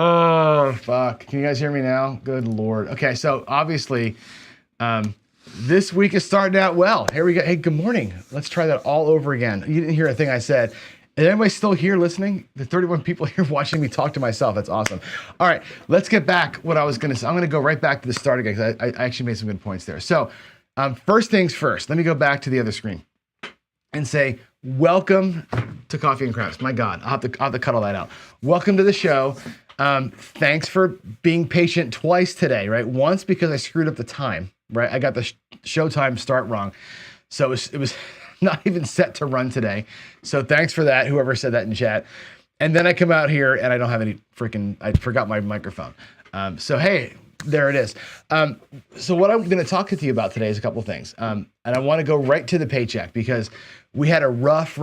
Oh, fuck. Can you guys hear me now? Good Lord. Okay, so obviously, this week is starting out well. Here we go. Hey, good morning. Let's try that all over again. You didn't hear a thing I said. Is anybody still here listening? The 31 people here watching me talk to myself. That's awesome. All right, let's get back what I was going to say. I'm going to go right back to the start again because I actually made some good points there. So first things first, let me go back to the other screen and say, welcome to Coffee and Crafts. My God, I'll have to cut all that out. Welcome to the show. Thanks for being patient twice today, right? Once because I screwed up the time, right? I got the show time start wrong. So it was not even set to run today. So thanks for that, whoever said that in chat. And then I come out here and I don't have any I forgot my microphone. So hey, there it is. So what I'm going to talk to you about today is a couple of things. And I want to go right to the paycheck because we had a rough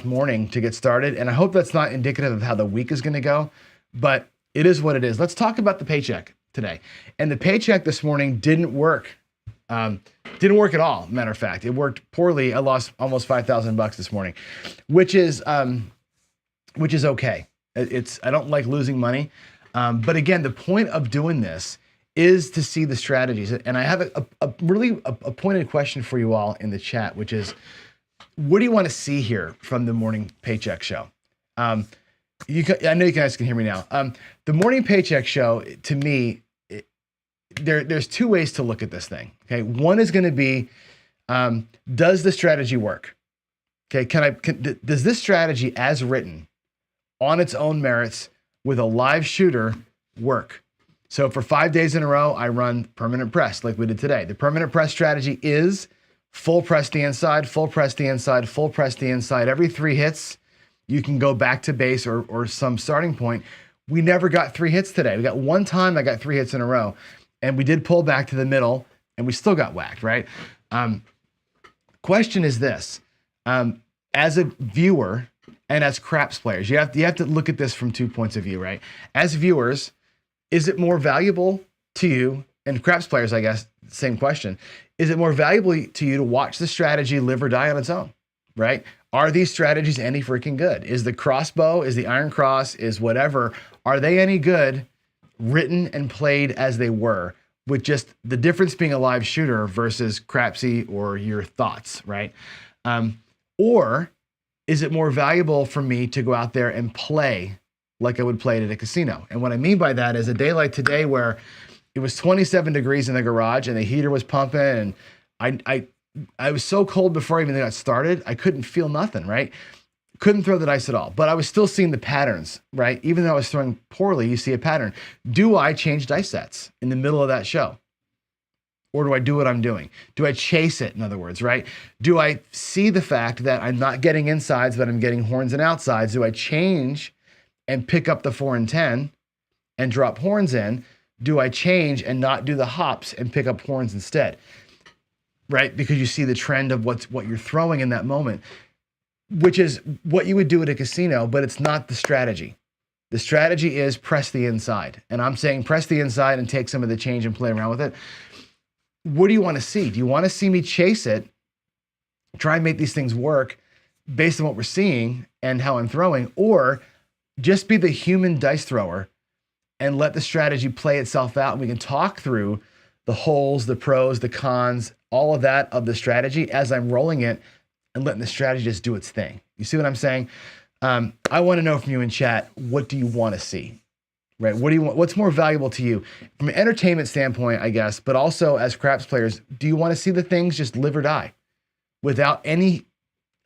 morning to get started. And I hope that's not indicative of how the week is going to go, but it is what it is. Let's talk about the paycheck today. And the paycheck this morning didn't work. Didn't work at all. Matter of fact, it worked poorly. I lost almost $5,000 this morning, which is okay. I don't like losing money. But again, the point of doing this is to see the strategies. And I have a really pointed question for you all in the chat, which is, what do you want to see here from the morning paycheck show? I know you guys can hear me now. The morning paycheck show, to me, there's two ways to look at this thing. Okay, one is going to be, does the strategy work? Okay, does this strategy, as written, on its own merits, with a live shooter, work? So for 5 days in a row, I run permanent press like we did today. The permanent press strategy is full press the inside, full press the inside, full press the inside. Every 3 hits, you can go back to base or some starting point. We never got 3 hits today. We got one time I got 3 hits in a row, and we did pull back to the middle, and we still got whacked, right? Question is this: as a viewer and as craps players, you have to look at this from 2 points of view, right? As viewers, is it more valuable to you, and craps players, I guess, same question, is it more valuable to you to watch the strategy live or die on its own, right? Are these strategies any freaking good? Is the crossbow, is the iron cross, is whatever, are they any good written and played as they were, with just the difference being a live shooter versus crapsy or your thoughts, right? Or is it more valuable for me to go out there and play like I would play it at a casino? And what I mean by that is a day like today where it was 27 degrees in the garage and the heater was pumping, and I was so cold before I even got started, I couldn't feel nothing, right? Couldn't throw the dice at all, but I was still seeing the patterns, right? Even though I was throwing poorly, you see a pattern. Do I change dice sets in the middle of that show? Or do I do what I'm doing? Do I chase it, in other words, right? Do I see the fact that I'm not getting insides, but I'm getting horns and outsides? Do I change and pick up the 4 and 10 and drop horns in? Do I change and not do the hops and pick up horns instead? Right? Because you see the trend of what you're throwing in that moment, which is what you would do at a casino, but it's not the strategy. The strategy is press the inside. And I'm saying press the inside and take some of the change and play around with it. What do you want to see? Do you want to see me chase it, try and make these things work based on what we're seeing and how I'm throwing, or just be the human dice thrower and let the strategy play itself out, and we can talk through the holes, the pros, the cons, all of that of the strategy as I'm rolling it and letting the strategy just do its thing. You see what I'm saying? I want to know from you in chat, what do you want to see? Right? What do you want? What's more valuable to you from an entertainment standpoint, I guess, but also as craps players, do you want to see the things just live or die without any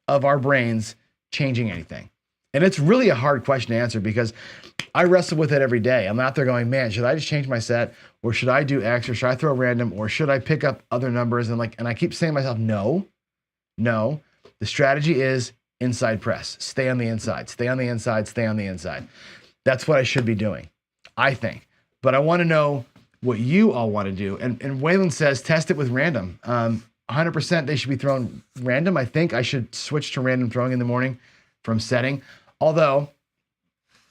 of our brains changing anything? And it's really a hard question to answer because I wrestle with it every day. I'm out there going, man, should I just change my set, or should I do X, or should I throw random, or should I pick up other numbers? And I keep saying to myself, no. The strategy is inside press. Stay on the inside, stay on the inside, stay on the inside. That's what I should be doing, I think. But I want to know what you all want to do. And Waylon says, test it with random. 100% they should be thrown random. I think I should switch to random throwing in the morning from setting. Although,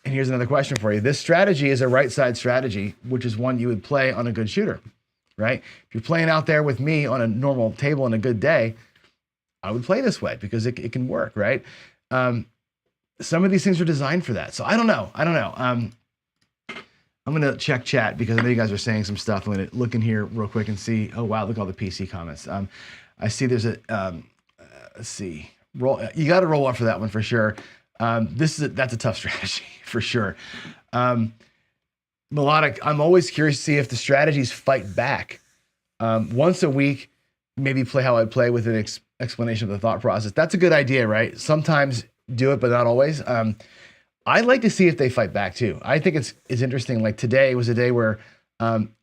and here's another question for you. This strategy is a right side strategy, which is one you would play on a good shooter, right? If you're playing out there with me on a normal table on a good day, I would play this way because it can work, right? Some of these things are designed for that. So I don't know. I'm going to check chat because I know you guys are saying some stuff. I'm going to look in here real quick and see. Oh, wow. Look at all the PC comments. I see there's a, let's see. You got to roll up for that one for sure. That's a tough strategy for sure. Melodic, I'm always curious to see if the strategies fight back. Once a week, maybe play how I play with an explanation of the thought process. That's a good idea, right? Sometimes do it, but not always. I'd like to see if they fight back too. I think it's interesting. Like today was a day where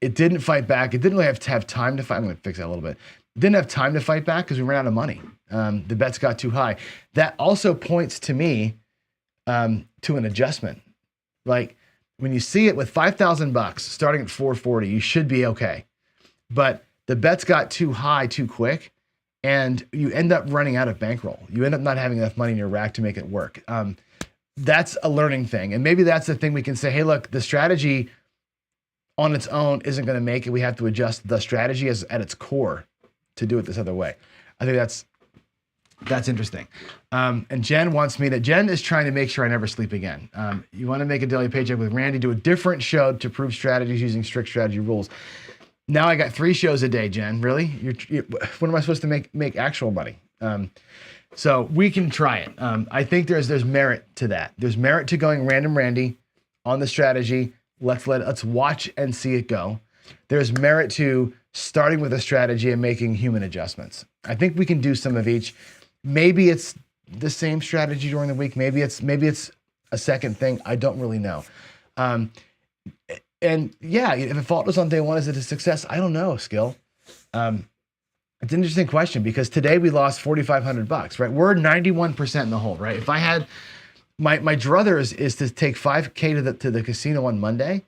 it didn't fight back. It didn't really have to have time to fight. I'm going to fix that a little bit. Didn't have time to fight back because we ran out of money. The bets got too high. That also points to me to an adjustment. Like when you see it with $5,000 starting at 440, you should be okay. But the bets got too high too quick, and you end up running out of bankroll. You end up not having enough money in your rack to make it work. That's a learning thing. And maybe that's the thing we can say, hey, look, the strategy on its own isn't going to make it. We have to adjust the strategy as at its core to do it this other way. I think that's interesting. And Jen is trying to make sure I never sleep again. You want to make a daily paycheck with Randy, do a different show to prove strategies using strict strategy rules. Now I got 3 shows a day, Jen. Really? When am I supposed to make actual money? So we can try it. I think there's merit to that. There's merit to going random Randy on the strategy. Let's watch and see it go. There's merit to starting with a strategy and making human adjustments. I think we can do some of each. Maybe it's the same strategy during the week. Maybe it's a second thing. I don't really know. And yeah, if a fault was on day 1, is it a success? I don't know, Skill. It's an interesting question because today we lost $4,500, right? We're 91% in the hole, right? If I had my druthers is to take $5K to the casino on Monday,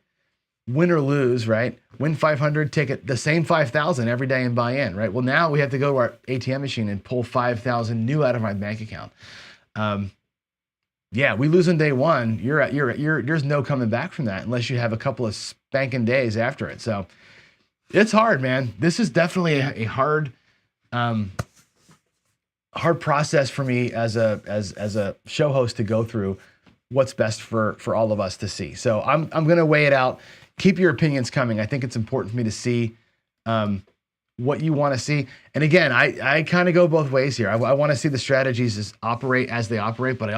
win or lose, right? Win 500, take it the same 5,000 every day and buy in, right? Well, now we have to go to our ATM machine and pull 5,000 new out of my bank account. Yeah, we lose on day 1. There's no coming back from that unless you have a couple of spanking days after it. So it's hard, man. This is definitely a hard process for me as a show host to go through what's best for all of us to see. So I'm going to weigh it out. Keep your opinions coming. I think it's important for me to see what you want to see. And again, I kind of go both ways here. I want to see the strategies operate as they operate, but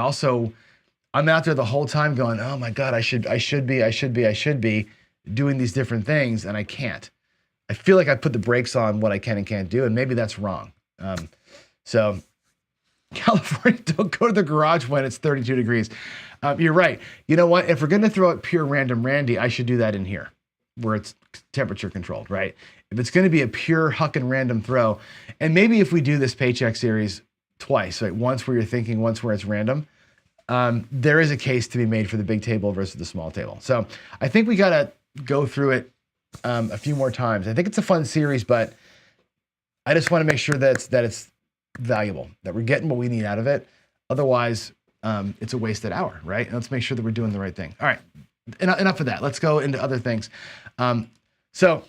I'm out there the whole time going, oh my God, I should be doing these different things, and I can't. I feel like I put the brakes on what I can and can't do, and maybe that's wrong. So California, don't go to the garage when it's 32 degrees. You're right. You know what? If we're going to throw out pure random Randy, I should do that in here where it's temperature controlled, right? If it's going to be a pure huck and random throw, and maybe if we do this paycheck series twice, right? Once where you're thinking, once where it's random, there is a case to be made for the big table versus the small table. So I think we got to go through it a few more times. I think it's a fun series, but I just want to make sure that it's valuable, that we're getting what we need out of it. Otherwise, it's a wasted hour, right? And let's make sure that we're doing the right thing. All right, enough of that. Let's go into other things. So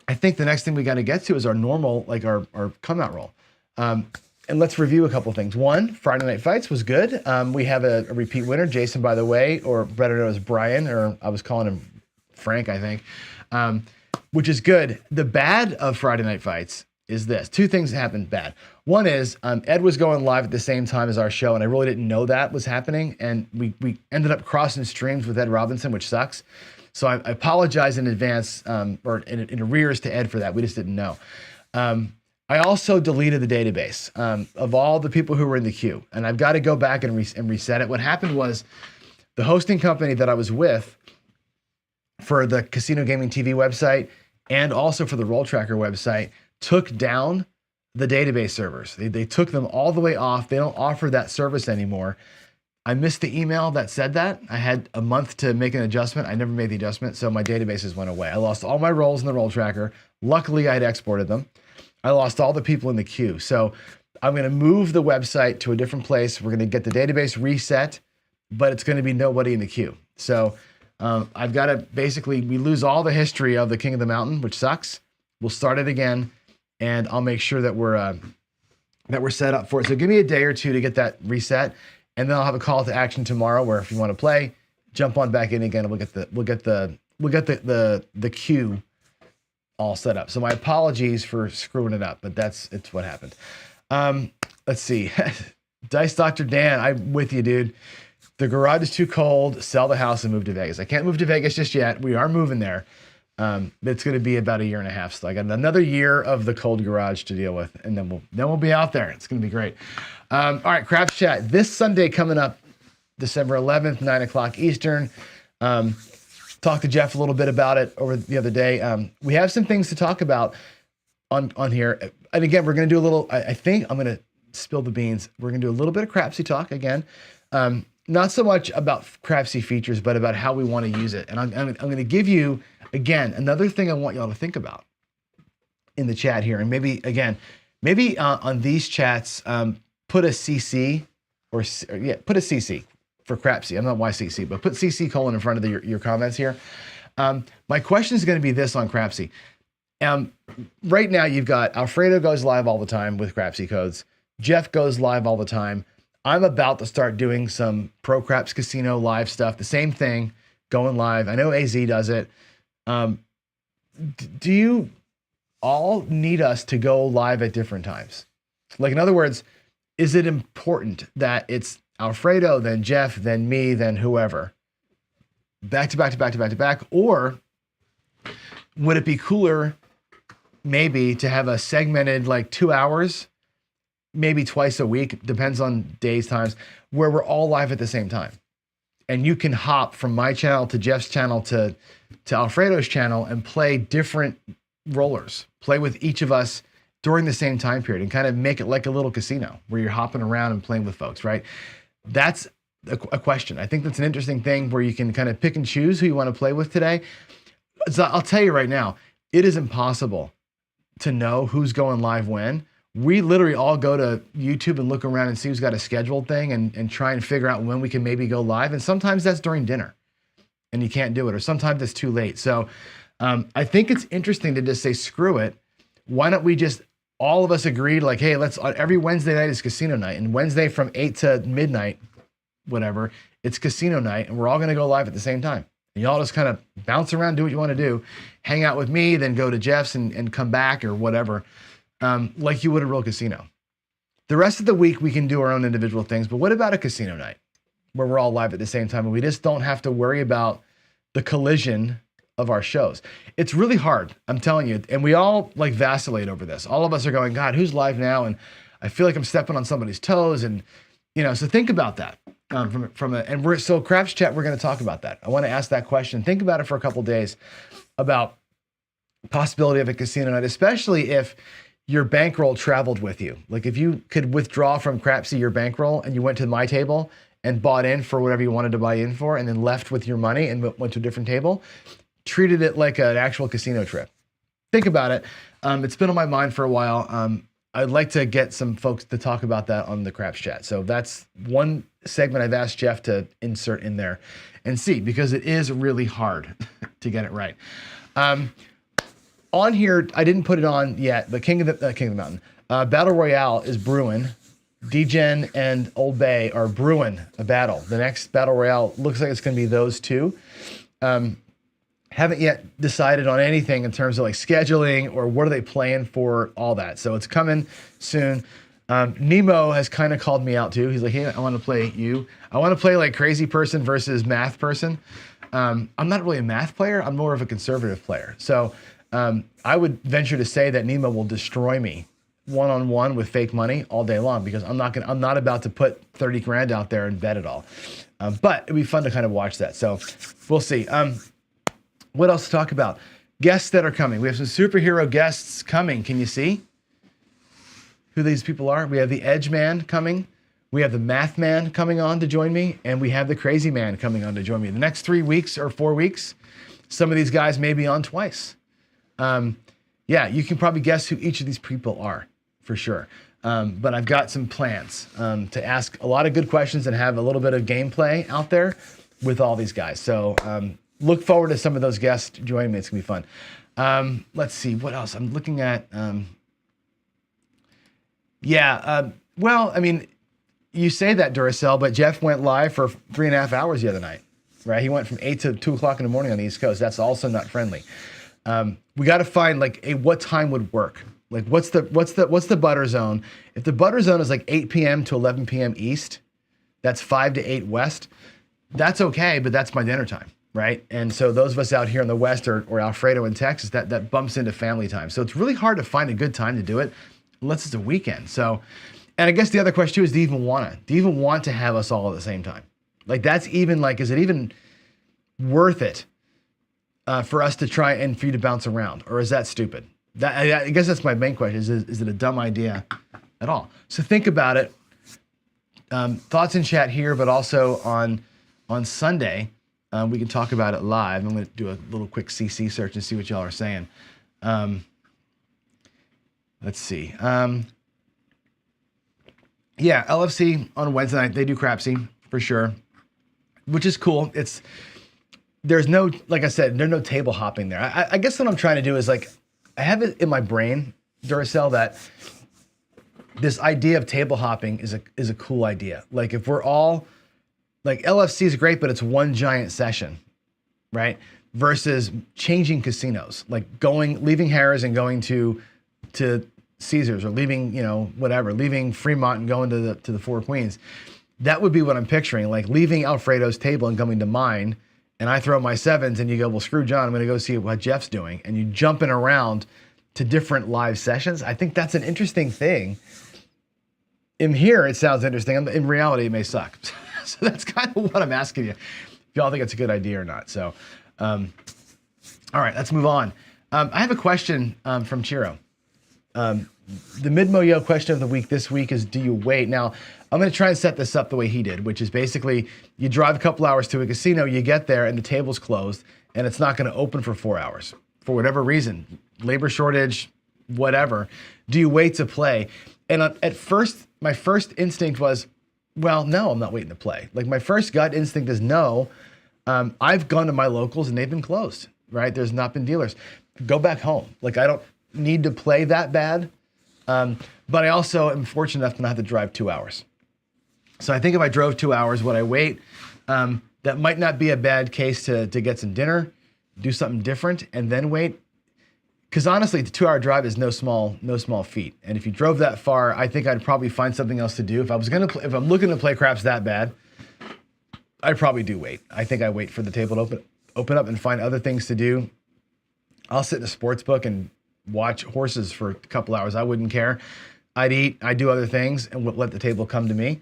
I think the next thing we got to get to is our normal, like our come out roll. And let's review a couple things. One, Friday Night Fights was good. We have a repeat winner, Jason, by the way, or better known as Brian, or I was calling him Frank, I think, which is good. The bad of Friday Night Fights is this. 2 things happened bad. One is Ed was going live at the same time as our show, and I really didn't know that was happening. And we ended up crossing streams with Ed Robinson, which sucks. So I apologize in advance, or in arrears to Ed for that. We just didn't know. I also deleted the database of all the people who were in the queue, and I've got to go back and reset it. What happened was the hosting company that I was with for the Casino Gaming TV website and also for the Roll Tracker website took down the database servers. They took them all the way off. They don't offer that service anymore. I missed the email that said that. I had a month to make an adjustment. I never made the adjustment, so my databases went away. I lost all my rolls in the Roll Tracker. Luckily, I had exported them. I lost all the people in the queue. So I'm going to move the website to a different place. We're going to get the database reset, but it's going to be nobody in the queue. So I've got to we lose all the history of the King of the Mountain, which sucks. We'll start it again, and I'll make sure that we're set up for it. So give me a day or two to get that reset, and then I'll have a call to action tomorrow where if you want to play, jump on back in again, and we'll get the the queue all set up. So my apologies for screwing it up, but it's what happened. Let's see. Dice Dr. Dan, I'm with you, dude. The garage is too cold. Sell the house and move to Vegas. I can't move to Vegas just yet. We are moving there. It's going to be about a year and a half. So I got another year of the cold garage to deal with, and then we'll be out there. It's going to be great. All right, Craps Chat this Sunday coming up, December 11th, 9 o'clock Eastern. Talked to Jeff a little bit about it over the other day. We have some things to talk about on here, and again, we're going to do a little. I think I'm going to spill the beans. We're going to do a little bit of Crapsy talk again. Not so much about Crapsy features, but about how we want to use it. And I'm going to give you, again, another thing I want y'all to think about in the chat here. And maybe on these chats, put a CC put a CC for Crapsy. I don't know why CC, but put CC : in front of your comments here. My question is going to be this on Crapsy. Right now you've got Alfredo goes live all the time with Crapsy codes. Jeff goes live all the time. I'm about to start doing some Pro Craps Casino live stuff. The same thing, going live. I know AZ does it. Do you all need us to go live at different times? Like, in other words, is it important that it's Alfredo, then Jeff, then me, then whoever, back to back to back to back to back? Or would it be cooler maybe to have a segmented, like 2 hours, maybe twice a week, depends on days, times, where we're all live at the same time? And you can hop from my channel to Jeff's channel to Alfredo's channel and play different rollers, play with each of us during the same time period, and kind of make it like a little casino where you're hopping around and playing with folks, right? That's a question. I think that's an interesting thing where you can kind of pick and choose who you want to play with today. So I'll tell you right now, it is impossible to know who's going live when. We literally all go to YouTube and look around and see who's got a scheduled thing and try and figure out when we can maybe go live. And sometimes that's during dinner and you can't do it, or sometimes it's too late. So I think it's interesting to just say, screw it. Why don't we just, all of us agreed, like, hey, let's, every Wednesday night is casino night, and Wednesday from 8 to midnight, whatever, it's casino night, and we're all going to go live at the same time. And y'all just kind of bounce around, do what you want to do, hang out with me, then go to Jeff's and come back or whatever. Like you would a real casino. The rest of the week, we can do our own individual things, but what about a casino night where we're all live at the same time and we just don't have to worry about the collision of our shows? It's really hard, I'm telling you, and we all like vacillate over this. All of us are going, God, who's live now? And I feel like I'm stepping on somebody's toes, and so think about that. So Craps Chat, we're going to talk about that. I want to ask that question. Think about it for a couple days about possibility of a casino night, especially if your bankroll traveled with you. Like if you could withdraw from Crapsy your bankroll and you went to my table and bought in for whatever you wanted to buy in for, and then left with your money and went to a different table, treated it like an actual casino trip. Think about it. It's been on my mind for a while. I'd like to get some folks to talk about that on the Craps Chat. So that's one segment I've asked Jeff to insert in there and see, because it is really hard to get it right. On here, I didn't put it on yet, but King of the Mountain. Battle Royale is brewing. DGen and Old Bay are brewing a battle. The next Battle Royale looks like it's going to be those two. Haven't yet decided on anything in terms of like scheduling or what are they playing for, all that. So it's coming soon. Nemo has kind of called me out too. He's like, hey, I want to play you. I want to play like crazy person versus math person. I'm not really a math player. I'm more of a conservative player. So I would venture to say that Nemo will destroy me one-on-one with fake money all day long, because I'm not about to put 30 grand out there and bet it all. But it'd be fun to kind of watch that. So we'll see. What else to talk about? Guests that are coming. We have some superhero guests coming. Can you see who these people are? We have the Edge Man coming. We have the Math Man coming on to join me. And we have the Crazy Man coming on to join me. The next 3 weeks or 4 weeks, some of these guys may be on twice. Yeah, you can probably guess who each of these people are for sure. But I've got some plans to ask a lot of good questions and have a little bit of gameplay out there with all these guys. So look forward to some of those guests joining me. It's gonna be fun. Let's see, what else? I'm looking at, well, I mean, you say that, Duracell, but Jeff went live for 3.5 hours the other night. right? He went from 8 to 2 o'clock in the morning on the East Coast. That's also not friendly. We got to find like what time would work. Like what's the butter zone? If the butter zone is like 8 p.m. to 11 p.m. East, that's 5 to 8 West. That's okay, but that's my dinner time, right? And so those of us out here in the West or Alfredo in Texas, that bumps into family time. So it's really hard to find a good time to do it unless it's a weekend. So, and I guess the other question too is, do you even want to have us all at the same time? Like that's even like, is it even worth it for us to try and for you to bounce around, or is that stupid? I guess that's my main question. Is it a dumb idea at all? So think about it. Thoughts in chat here, but also on Sunday, we can talk about it live. I'm going to do a little quick CC search and see what y'all are saying. Let's see. Yeah, LFC on Wednesday night, they do crapsy for sure, which is cool. There's no, like I said, there's no table hopping there. I guess what I'm trying to do is like, I have it in my brain, Duracell, that this idea of table hopping is a cool idea. Like if we're all, like LFC is great, but it's one giant session, right? Versus changing casinos, like leaving Harrah's and going to Caesars, or leaving, leaving Fremont and going to the Four Queens. That would be what I'm picturing, like leaving Alfredo's table and coming to mine, and I throw my sevens and you go, well, screw John, I'm going to go see what Jeff's doing. And you jumping around to different live sessions. I think that's an interesting thing. In here, it sounds interesting. In reality, it may suck. So that's kind of what I'm asking you, if y'all think it's a good idea or not. So, all right, let's move on. I have a question from Chiro. The mid-mo-yo question of the week this week is, do you wait? Now, I'm going to try and set this up the way he did, which is basically you drive a couple hours to a casino, you get there, and the table's closed, and it's not going to open for 4 hours for whatever reason, labor shortage, whatever. Do you wait to play? And at first, my first instinct was, well, no, I'm not waiting to play. Like my first gut instinct is no. I've gone to my locals and they've been closed, right? There's not been dealers. Go back home. Like I don't need to play that bad. But I also am fortunate enough to not have to drive 2 hours. So I think if I drove 2 hours, would I wait? That might not be a bad case to get some dinner, do something different, and then wait. Because honestly, the 2 hour drive is no small feat. And if you drove that far, I think I'd probably find something else to do. If I'm looking to play craps that bad, I probably do wait. I think I wait for the table to open up and find other things to do. I'll sit in a sports book and watch horses for a couple hours. I wouldn't care. I'd eat, I'd do other things and let the table come to me.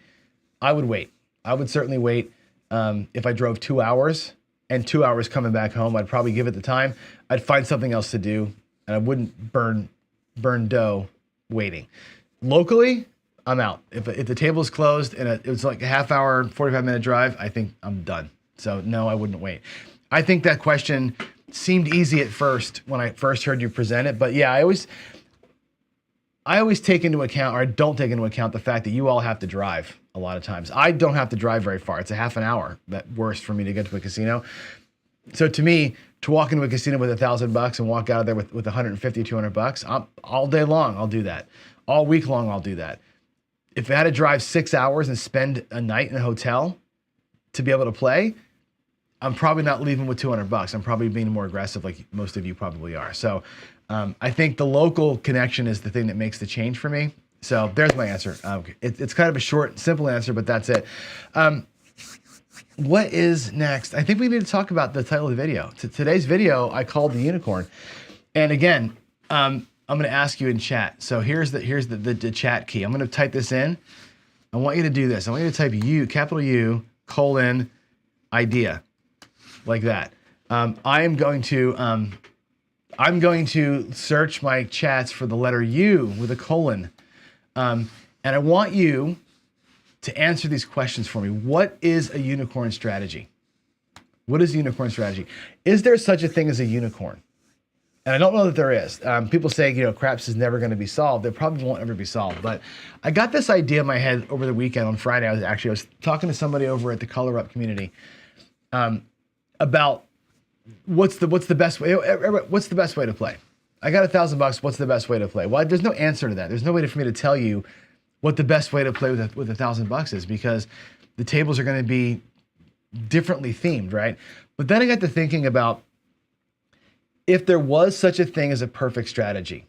I would wait. I would certainly wait. If I drove 2 hours and 2 hours coming back home, I'd probably give it the time. I'd find something else to do and I wouldn't burn dough waiting. Locally, I'm out. If the table's closed and it was like a half hour, 45-minute drive, I think I'm done. So no, I wouldn't wait. I think that question seemed easy at first when I first heard you present it, but yeah, I always take into account, or I don't take into account the fact that you all have to drive a lot of times. I don't have to drive very far. It's a half an hour at worst for me to get to a casino. So to me, to walk into a casino with $1,000 and walk out of there with $150, $200, all day long, I'll do that. All week long, I'll do that. If I had to drive 6 hours and spend a night in a hotel to be able to play, I'm probably not leaving with $200. I'm probably being more aggressive like most of you probably are. So I think the local connection is the thing that makes the change for me. So there's my answer. It's kind of a short, simple answer, but that's it. What is next? I think we need to talk about the title of the video. Today's video, I called the unicorn. And again, I'm going to ask you in chat. So here's the chat key. I'm going to type this in. I want you to do this. I want you to type capital U, idea, like that. I'm going to search my chats for the letter U with a colon. And I want you to answer these questions for me. What is a unicorn strategy? What is a unicorn strategy? Is there such a thing as a unicorn? And I don't know that there is. People say, craps is never going to be solved. It probably won't ever be solved. But I got this idea in my head over the weekend on Friday. I was talking to somebody over at the Color Up community about what's the best way. What's the best way to play? I got $1,000. What's the best way to play? Well, there's no answer to that. There's no way for me to tell you what the best way to play with $1,000 is, because the tables are going to be differently themed, right? But then I got to thinking about if there was such a thing as a perfect strategy,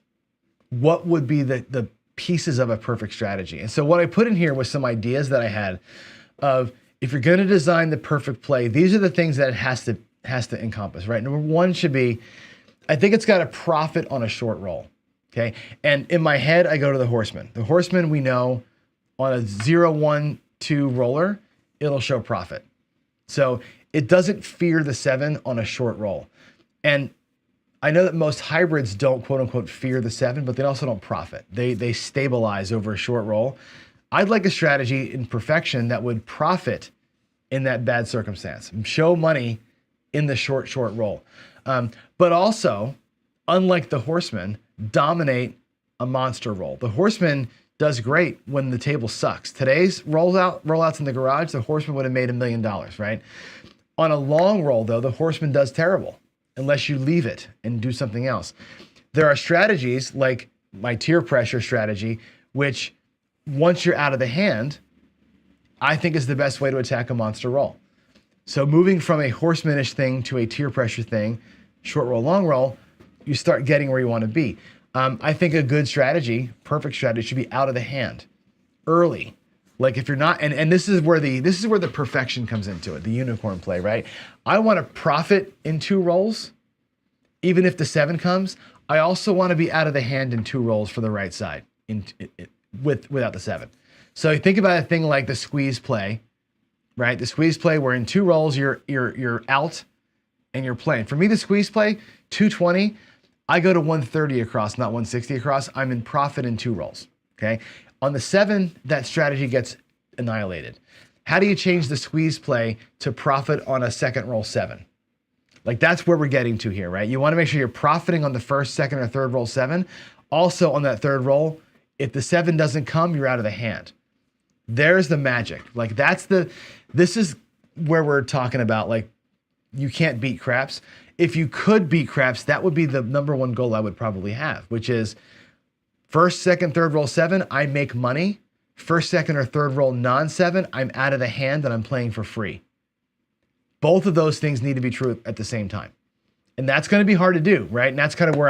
what would be the pieces of a perfect strategy? And so what I put in here was some ideas that I had of if you're going to design the perfect play, these are the things that it has to encompass, right? Number one should be, I think it's got to profit on a short roll. Okay. And in my head, I go to the horseman. The horseman, we know on a 0-1-2 roller, it'll show profit. So it doesn't fear the 7 on a short roll. And I know that most hybrids don't quote unquote fear the 7, but they also don't profit. They stabilize over a short roll. I'd like a strategy in perfection that would profit in that bad circumstance, show money in the short roll. But also, unlike the horseman, dominate a monster roll. The horseman does great when the table sucks. Today's rollouts in the garage, the horseman would have made $1 million, right? On a long roll, though, the horseman does terrible unless you leave it and do something else. There are strategies like my tier pressure strategy, which once you're out of the hand, I think is the best way to attack a monster roll. So moving from a horsemanish thing to a tier pressure thing, short roll, long roll, you start getting where you want to be. I think a good strategy, perfect strategy, should be out of the hand early. Like if you're not, and this is where the perfection comes into it, the unicorn play, right? I want to profit in 2 rolls, even if the 7 comes. I also want to be out of the hand in 2 rolls for the right side without the 7. So you think about a thing like the squeeze play, right? The squeeze play where in 2 rolls you're out and you're playing. For me, the squeeze play, 220, I go to 130 across, not 160 across. I'm in profit in 2 rolls, okay? On the 7, that strategy gets annihilated. How do you change the squeeze play to profit on a second roll 7? Like that's where we're getting to here, right? You want to make sure you're profiting on the first, second, or third roll 7. Also on that third roll, if the 7 doesn't come, you're out of the hand. There's the magic. Like this is where we're talking about like you can't beat craps. If you could beat craps, that would be the number one goal I would probably have, which is first, second, third roll 7, I make money. First, second, or third roll non-7, I'm out of the hand and I'm playing for free. Both of those things need to be true at the same time. And that's going to be hard to do, right? And that's kind of where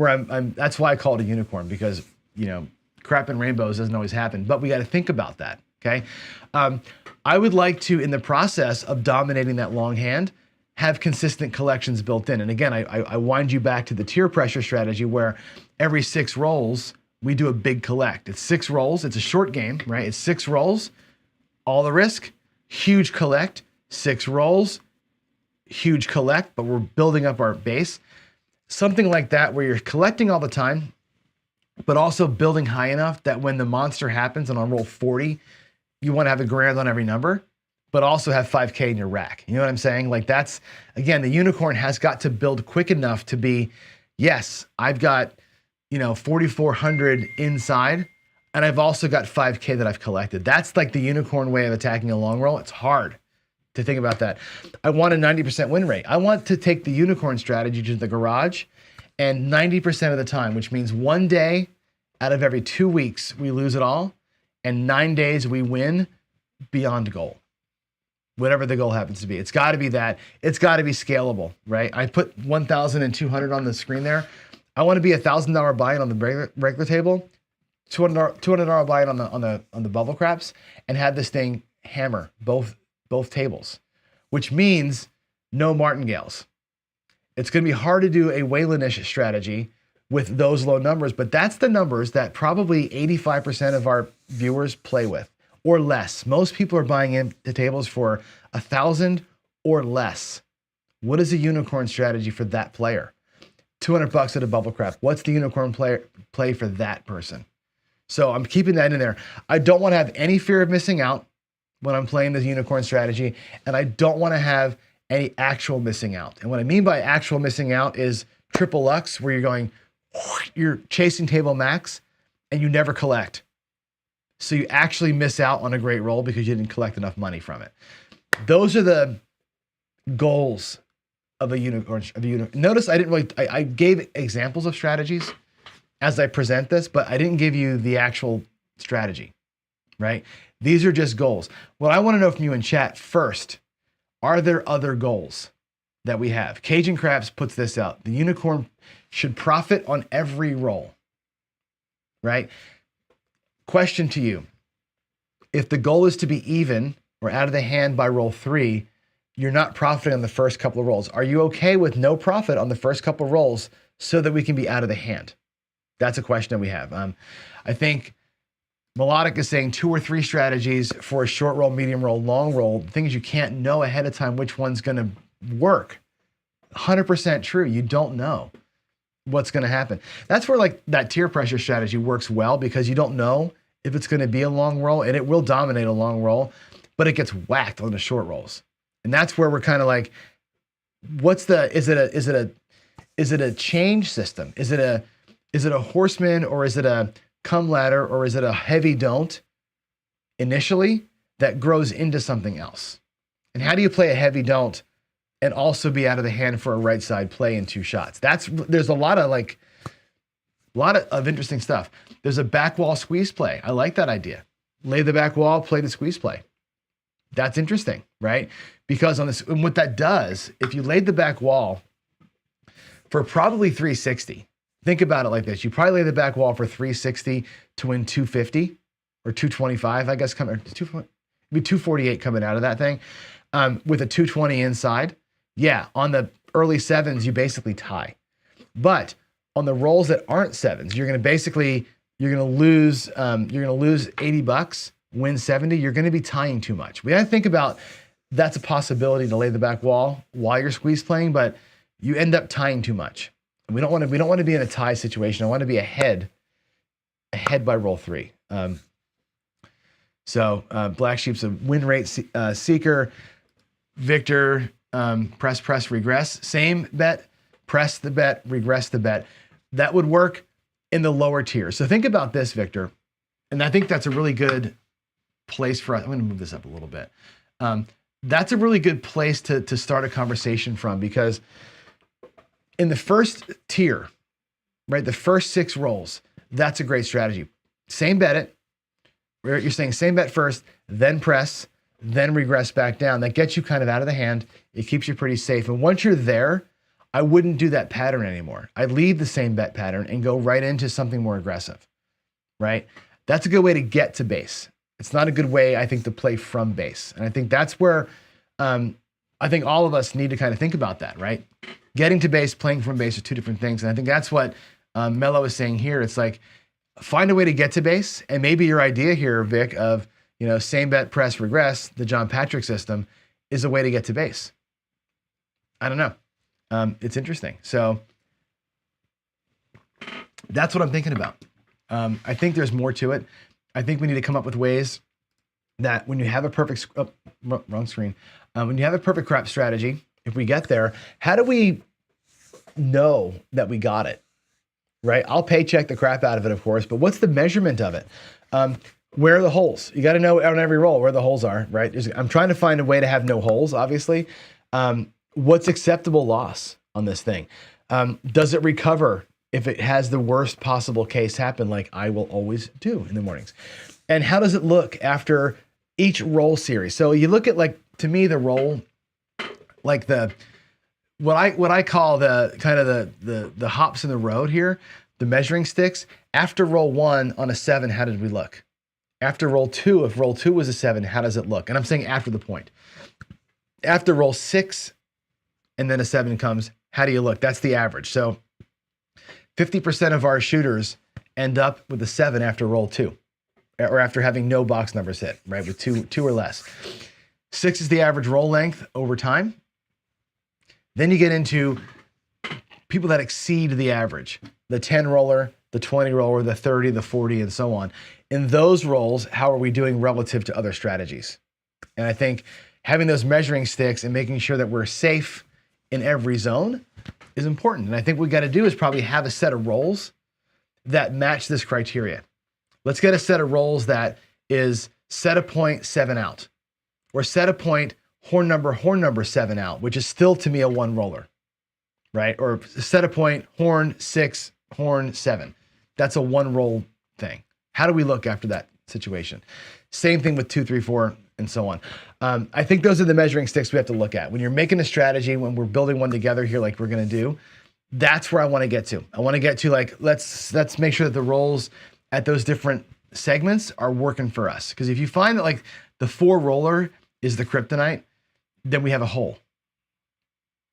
I'm that's why I call it a unicorn, because, you know, crap and rainbows doesn't always happen, but we got to think about that. Okay. I would like to, in the process of dominating that long hand, have consistent collections built in. And again, I wind you back to the tier pressure strategy where every 6 rolls, we do a big collect. It's 6 rolls. It's a short game, right? It's 6 rolls, all the risk, huge collect, 6 rolls, huge collect, but we're building up our base. Something like that where you're collecting all the time, but also building high enough that when the monster happens and on roll 40, you want to have a grand on every number, but also have 5K in your rack. You know what I'm saying? Like that's, again, the unicorn has got to build quick enough to be, yes, I've got, 4,400 inside, and I've also got 5K that I've collected. That's like the unicorn way of attacking a long roll. It's hard to think about that. I want a 90% win rate. I want to take the unicorn strategy to the garage, and 90% of the time, which means 1 day out of every 2 weeks, we lose it all, and 9 days we win beyond goal. Whatever the goal happens to be. It's got to be that. It's got to be scalable, right? I put 1,200 on the screen there. I want to be $1,000 buy-in on the regular table, $200 buy-in on the bubble craps, and have this thing hammer both tables, which means no martingales. It's going to be hard to do a Wayland-ish strategy with those low numbers, but that's the numbers that probably 85% of our viewers play with, or less. Most people are buying into tables for 1,000 or less. What is a unicorn strategy for that player? $200 at a bubble crap. What's the unicorn play for that person? So I'm keeping that in there. I don't want to have any fear of missing out when I'm playing the unicorn strategy, and I don't want to have any actual missing out. And what I mean by actual missing out is triple Lux, where you're chasing table max and you never collect. So you actually miss out on a great roll because you didn't collect enough money from it. Those are the goals of a unicorn. Notice I gave examples of strategies as I present this, but I didn't give you the actual strategy, right? These are just goals. What I want to know from you in chat first, Are there other goals that we have? Cajun Craps puts this out. The unicorn should profit on every roll, right? Question to you. If the goal is to be even or out of the hand by roll 3, you're not profiting on the first couple of rolls. Are you okay with no profit on the first couple of rolls so that we can be out of the hand? That's a question that we have. I think Melodic is saying 2 or 3 strategies for a short roll, medium roll, long roll. Things you can't know ahead of time which one's going to work. 100% true. You don't know what's going to happen. That's where like that tier pressure strategy works well, because you don't know if it's going to be a long roll, and it will dominate a long roll, but it gets whacked on the short rolls. And that's where we're kind of like, is it a change system? Is it a horseman, or is it a come ladder, or is it a heavy don't initially that grows into something else? And how do you play a heavy don't and also be out of the hand for a right side play in 2 shots? There's a lot of interesting stuff. There's a back wall squeeze play. I like that idea. Lay the back wall, play the squeeze play. That's interesting, right? Because on this, and what that does, if you laid the back wall for probably 360, think about it like this. You probably lay the back wall for 360 to win 250 or 225, I guess, maybe 248 coming out of that thing, with a 220 inside. Yeah, on the early 7s, you basically tie. But on the rolls that aren't 7s, you're going to lose $80, win 70. You're going to be tying too much. We got to think about that's a possibility to lay the back wall while you're squeeze playing, but you end up tying too much. We don't want to be in a tie situation. I want to be ahead by roll 3. So Black Sheep's a win rate seeker. Victor, press, regress. Same bet, press the bet, regress the bet. That would work in the lower tier. So think about this, Victor. And I think that's a really good place for us. I'm going to move this up a little bit. That's a really good place to start a conversation from, because in the first tier, right, the first 6 rolls, that's a great strategy. Same bet it. You're saying same bet first, then press, then regress back down. That gets you kind of out of the hand. It keeps you pretty safe. And once you're there, I wouldn't do that pattern anymore. I'd leave the same bet pattern and go right into something more aggressive, right? That's a good way to get to base. It's not a good way, I think, to play from base. And I think that's where I think all of us need to kind of think about that, right? Getting to base, playing from base are 2 different things. And I think that's what Mello is saying here. It's like, find a way to get to base. And maybe your idea here, Vic, of, same bet, press, regress, the John Patrick system, is a way to get to base. I don't know. It's interesting. So that's what I'm thinking about. I think there's more to it. I think we need to come up with ways that when you have a perfect, wrong screen. When you have a perfect crap strategy, if we get there, how do we know that we got it, right? I'll paycheck the crap out of it, of course, but what's the measurement of it? Where are the holes? You got to know on every roll where the holes are, right? I'm trying to find a way to have no holes, obviously. What's acceptable loss on this thing? Does it recover if it has the worst possible case happen, like I will always do in the mornings? And how does it look after each roll series? So you look at, like, to me, the roll, like what I call the kind of the hops in the road here, the measuring sticks. After roll 1 on a 7, how did we look? After roll 2, if roll 2 was a 7, how does it look? And I'm saying after the point. After roll 6 and then a 7 comes, how do you look? That's the average. So 50% of our shooters end up with a 7 after roll 2, or after having no box numbers hit, right? With two or less. 6 is the average roll length over time. Then you get into people that exceed the average, the 10 roller, the 20 roller, the 30, the 40, and so on. In those rolls, how are we doing relative to other strategies? And I think having those measuring sticks and making sure that we're safe in every zone is important. And I think what we got to do is probably have a set of rolls that match this criteria. Let's get a set of rolls that is set a point, 7 out, or set a point, horn number 7 out, which is still to me a 1 roller, right? Or set a point, horn 6, horn 7. That's a 1 roll thing. How do we look after that situation? Same thing with 2, 3, 4, and so on. I think those are the measuring sticks we have to look at. When you're making a strategy, when we're building one together here, like we're going to do, that's where I want to get to. I want to get to like, let's make sure that the roles at those different segments are working for us. Because if you find that like the 4 roller is the kryptonite, then we have a hole.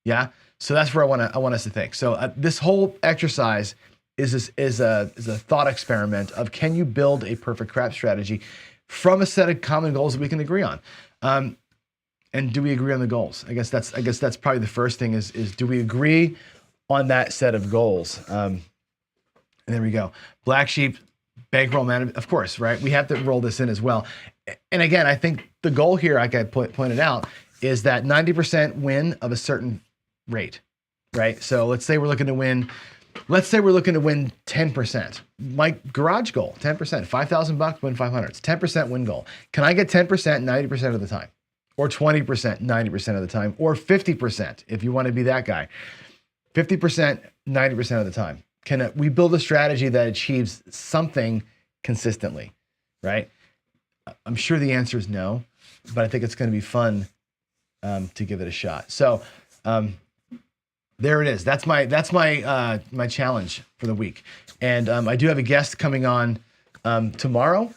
Yeah. So that's where I want us to think. So this whole exercise is a thought experiment of, can you build a perfect crap strategy from a set of common goals that we can agree on? And do we agree on the goals? I guess that's probably the first thing is do we agree on that set of goals? And there we go. Black sheep, bankroll management, of course, right? We have to roll this in as well. And again, I think the goal here, like I pointed out, is that 90% win of a certain rate, right? So let's say we're looking to win 10%. My garage goal, 10%, $5,000, win 500. It's 10% win goal. Can I get 10% 90% of the time? Or 20% 90% of the time? Or 50% if you want to be that guy? 50% 90% of the time. Can we build a strategy that achieves something consistently, right? I'm sure the answer is no, but I think it's going to be fun to give it a shot. So there it is. That's my challenge for the week. And I do have a guest coming on tomorrow,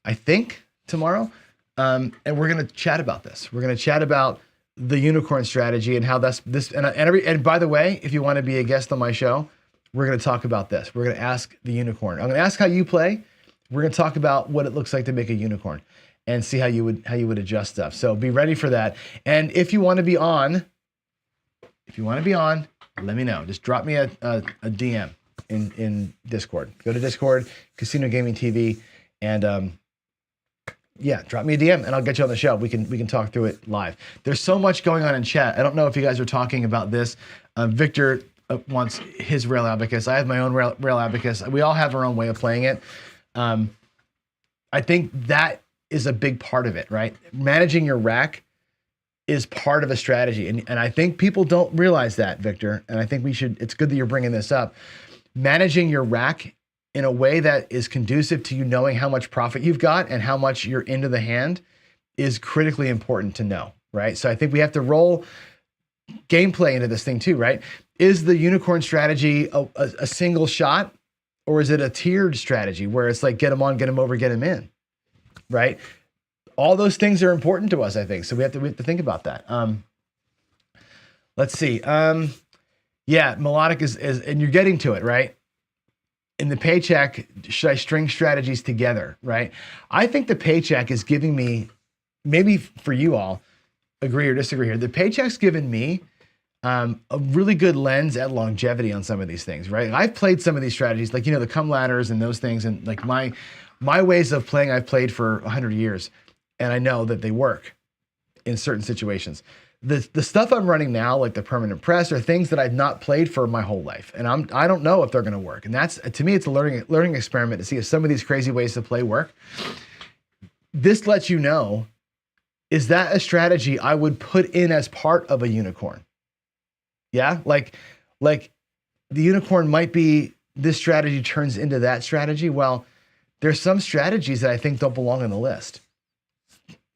I think tomorrow, and we're going to chat about this. We're going to chat about the unicorn strategy and how that's this. And by the way, if you want to be a guest on my show, we're going to talk about this. We're going to ask the unicorn. I'm going to ask how you play. We're going to talk about what it looks like to make a unicorn and see how you would adjust stuff. So be ready for that. And if you want to be on, let me know. Just drop me a DM in Discord. Go to Discord, Casino Gaming TV, and drop me a DM and I'll get you on the show. We can talk through it live. There's so much going on in chat. I don't know if you guys are talking about this. Victor wants his Rail Abacus. I have my own Rail Abacus. We all have our own way of playing it. I think that is a big part of it, right? Managing your rack is part of a strategy. And I think people don't realize that, Victor. And I think it's good that you're bringing this up. Managing your rack in a way that is conducive to you knowing how much profit you've got and how much you're into the hand is critically important to know, right? So I think we have to roll gameplay into this thing too, right? Is the unicorn strategy a single shot, or is it a tiered strategy where it's like get them on, get them over, get them in, right? All those things are important to us, I think. So we have to think about that. Let's see. Melodic is, and you're getting to it, right? In the paycheck, should I string strategies together, right? I think the paycheck is giving me, maybe for you all, agree or disagree here, the paycheck's given me a really good lens at longevity on some of these things, right? I've played some of these strategies, like, the come ladders and those things, and like my ways of playing, I've played for 100 years, and I know that they work in certain situations. The stuff I'm running now, like the permanent press, are things that I've not played for my whole life, and I don't know if they're going to work. And that's, to me, it's a learning experiment to see if some of these crazy ways to play work. This lets you know, is that a strategy I would put in as part of a unicorn? Yeah, like the unicorn might be this strategy turns into that strategy. Well, there's some strategies that I think don't belong on the list,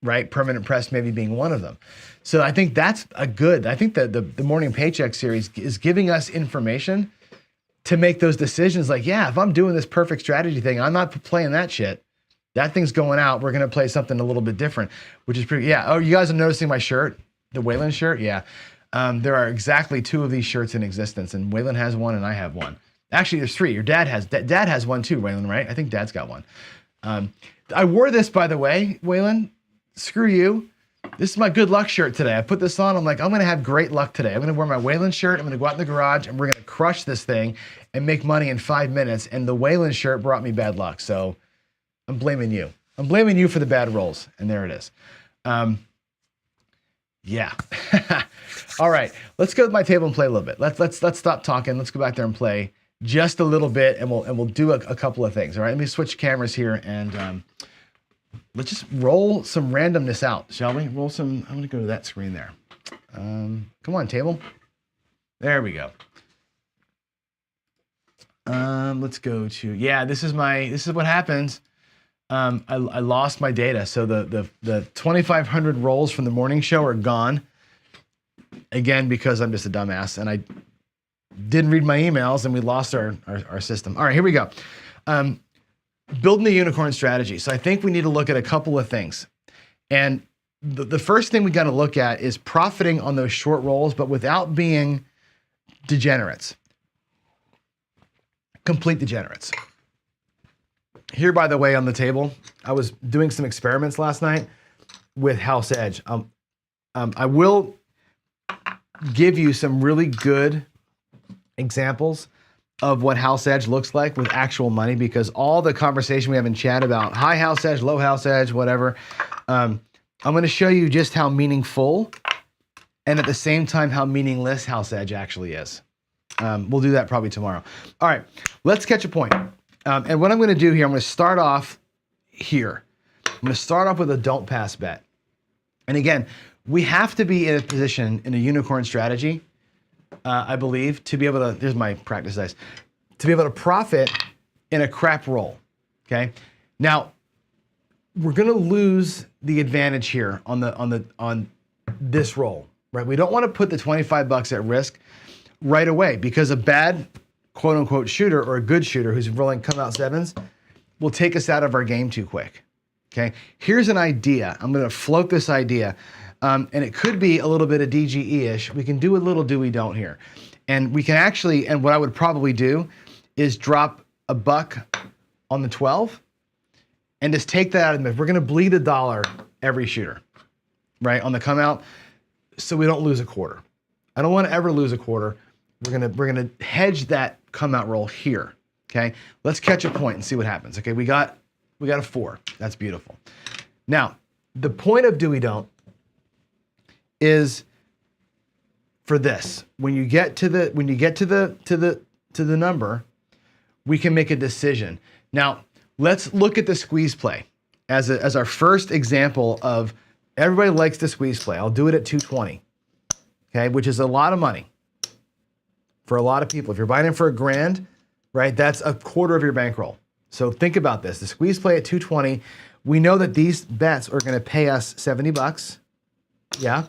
right? Permanent press maybe being one of them. So I think that's I think that the Morning Paycheck series is giving us information to make those decisions. Like, yeah, if I'm doing this perfect strategy thing, I'm not playing that shit. That thing's going out. We're going to play something a little bit different, which is pretty, yeah. Oh, you guys are noticing my shirt, the Waylon shirt? Yeah. There are exactly 2 of these shirts in existence, and Waylon has one and I have one. Actually, there's 3. Your dad has one too, Waylon, right? I think Dad's got one. I wore this, by the way, Waylon. Screw you. This is my good luck shirt today. I put this on. I'm like, I'm going to have great luck today. I'm going to wear my Waylon shirt. I'm going to go out in the garage and we're going to crush this thing and make money in 5 minutes. And the Waylon shirt brought me bad luck. So I'm blaming you. I'm blaming you for the bad rolls. And there it is. Yeah. All right. Let's go to my table and play a little bit. Let's stop talking. Let's go back there and play just a little bit, and we'll do a couple of things. All right. Let me switch cameras here and let's just roll some randomness out, shall we? Roll some. I'm going to go to that screen there. Come on, table. There we go. Let's go to, yeah, this is what happens I lost my data. So the 2,500 rolls from the morning show are gone. Again, because I'm just a dumbass and I didn't read my emails and we lost our system. All right, here we go. Building the unicorn strategy. So I think we need to look at a couple of things. And the first thing we got to look at is profiting on those short rolls, but without being degenerates. Complete degenerates. Here, by the way, on the table, I was doing some experiments last night with House Edge. I will give you some really good examples of what House Edge looks like with actual money, because all the conversation we have in chat about high House Edge, low House Edge, whatever, I'm going to show you just how meaningful and at the same time how meaningless House Edge actually is. We'll do that probably tomorrow. All right, let's catch a point. And what I'm going to do here, I'm going to start off here. I'm going to start off with a don't pass bet. And again, we have to be in a position in a unicorn strategy, I believe, to be able to, here's my practice dice, to be able to profit in a crap roll, okay? Now, we're going to lose the advantage here on this roll, right? We don't want to put the 25 bucks at risk right away, because a bad quote unquote shooter or a good shooter who's rolling come out sevens will take us out of our game too quick. Okay, here's an idea. I'm going to float this idea, and it could be a little bit of DGE-ish. We can do a little do we don't here, and we can actually. And what I would probably do is drop a buck on the 12, and just take that out of the mix. We're going to bleed $1 every shooter, right, on the come out, so we don't lose a quarter. I don't want to ever lose a quarter. We're gonna hedge that come out roll here. Okay, let's catch a point and see what happens. Okay, we got a 4. That's beautiful. Now, the point of do we don't is for this. When you get to the number, we can make a decision. Now, let's look at the squeeze play as our first example of everybody likes the squeeze play. I'll do it at 220. Okay, which is a lot of money for a lot of people. If you're buying in for $1,000, right, that's a quarter of your bankroll. So think about this. The squeeze play at 220, we know that these bets are going to pay us 70 bucks. Yeah.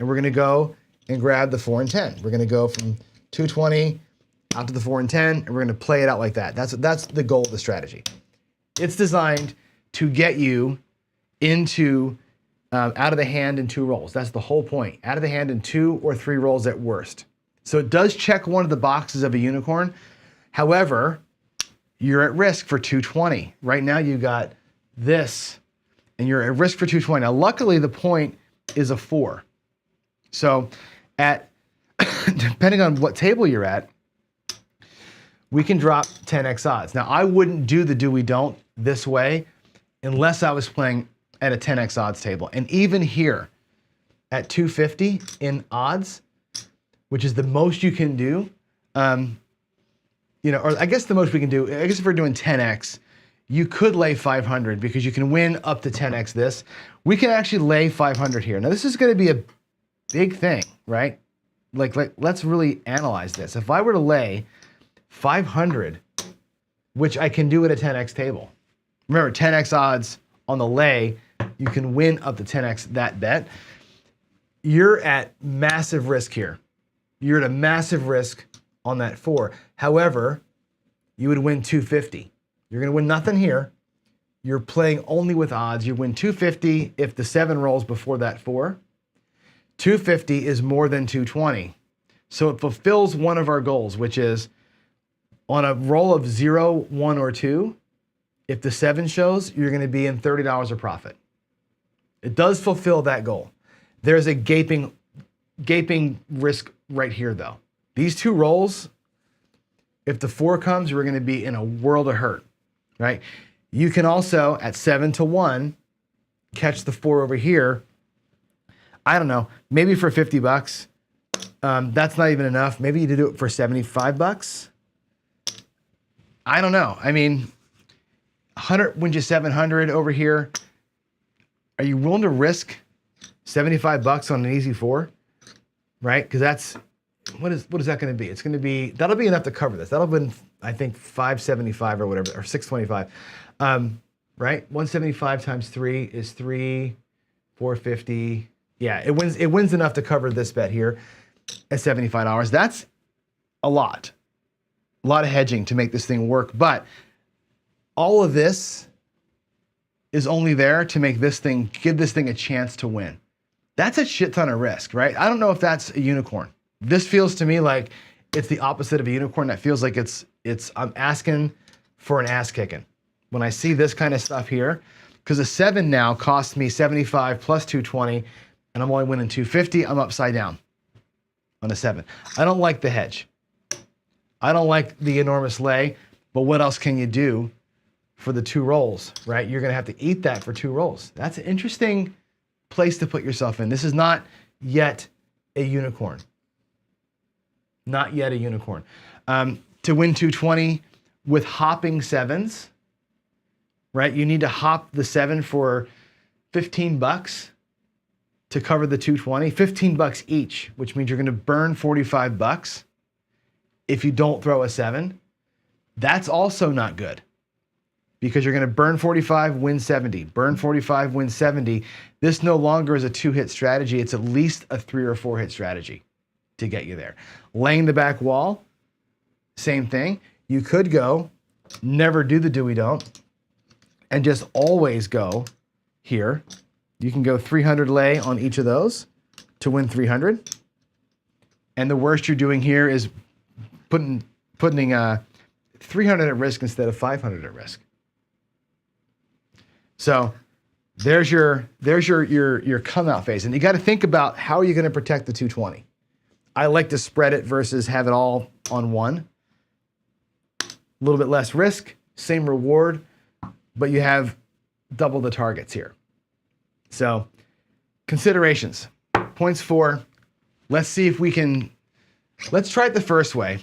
And we're going to go and grab the 4 and 10. We're going to go from 220 out to the 4 and 10, and we're going to play it out like that. That's the goal of the strategy. It's designed to get you into out of the hand in 2 rolls. That's the whole point. Out of the hand in 2 or 3 rolls at worst. So it does check one of the boxes of a unicorn. However, you're at risk for 220. Right now you got this, and you're at risk for 220. Now, luckily the point is a 4. So at, depending on what table you're at, we can drop 10x odds. Now, I wouldn't do the do we don't this way unless I was playing at a 10x odds table. And even here at 250 in odds, which is the most you can do, or I guess the most we can do, I guess if we're doing 10x, you could lay 500 because you can win up to 10x this. We can actually lay 500 here. Now, this is going to be a big thing, right? Like let's really analyze this. If I were to lay 500, which I can do at a 10x table. Remember, 10x odds on the lay, you can win up to 10x that bet. You're at massive risk here. You're at a massive risk on that 4. However, you would win 250. You're going to win nothing here. You're playing only with odds. You win 250 if the 7 rolls before that 4. 250 is more than 220. So it fulfills one of our goals, which is on a roll of 0, 1, or 2, if the 7 shows, you're going to be in $30 of profit. It does fulfill that goal. There's a gaping risk right here, though. These 2 rolls, if the 4 comes, we're going to be in a world of hurt, right? You can also, at 7 to 1, catch the 4 over here. I don't know, maybe for 50 bucks. That's not even enough. Maybe you do it for 75 bucks. I don't know. I mean, 100 wins you 700 over here. Are you willing to risk 75 bucks on an easy 4? Right? Because that's, what is that going to be? It's going to be, that'll be enough to cover this. That'll be, I think, 575 or whatever, or 625. right? 175 times 3 is 450. Yeah, it wins enough to cover this bet here at $75. That's a lot of hedging to make this thing work. But all of this is only there to make this thing, give this thing a chance to win. That's a shit ton of risk, right? I don't know if that's a unicorn. This feels to me like it's the opposite of a unicorn. That feels like I'm asking for an ass kicking. When I see this kind of stuff here, because a 7 now costs me 75 plus 220, and I'm only winning 250, I'm upside down on a 7. I don't like the hedge. I don't like the enormous lay, but what else can you do for the 2 rolls, right? You're gonna have to eat that for 2 rolls. That's an interesting place to put yourself in. This is not yet a unicorn. Not yet a unicorn. To win 220 with hopping 7s, right? You need to hop the 7 for 15 bucks to cover the 220, 15 bucks each, which means you're gonna burn 45 bucks if you don't throw a 7. That's also not good because you're gonna burn 45, win 70, burn 45, win 70. This no longer is a 2-hit strategy. It's at least a 3 or 4-hit strategy to get you there. Laying the back wall, same thing. You could go, never do the do we don't, and just always go here. You can go 300 lay on each of those to win 300. And the worst you're doing here is putting 300 at risk instead of 500 at risk. So there's your come out phase. And you got to think about how are you going to protect the 220. I like to spread it versus have it all on one. A little bit less risk, same reward, but you have double the targets here. So considerations, points 4. Let's see if we can, let's try it the first way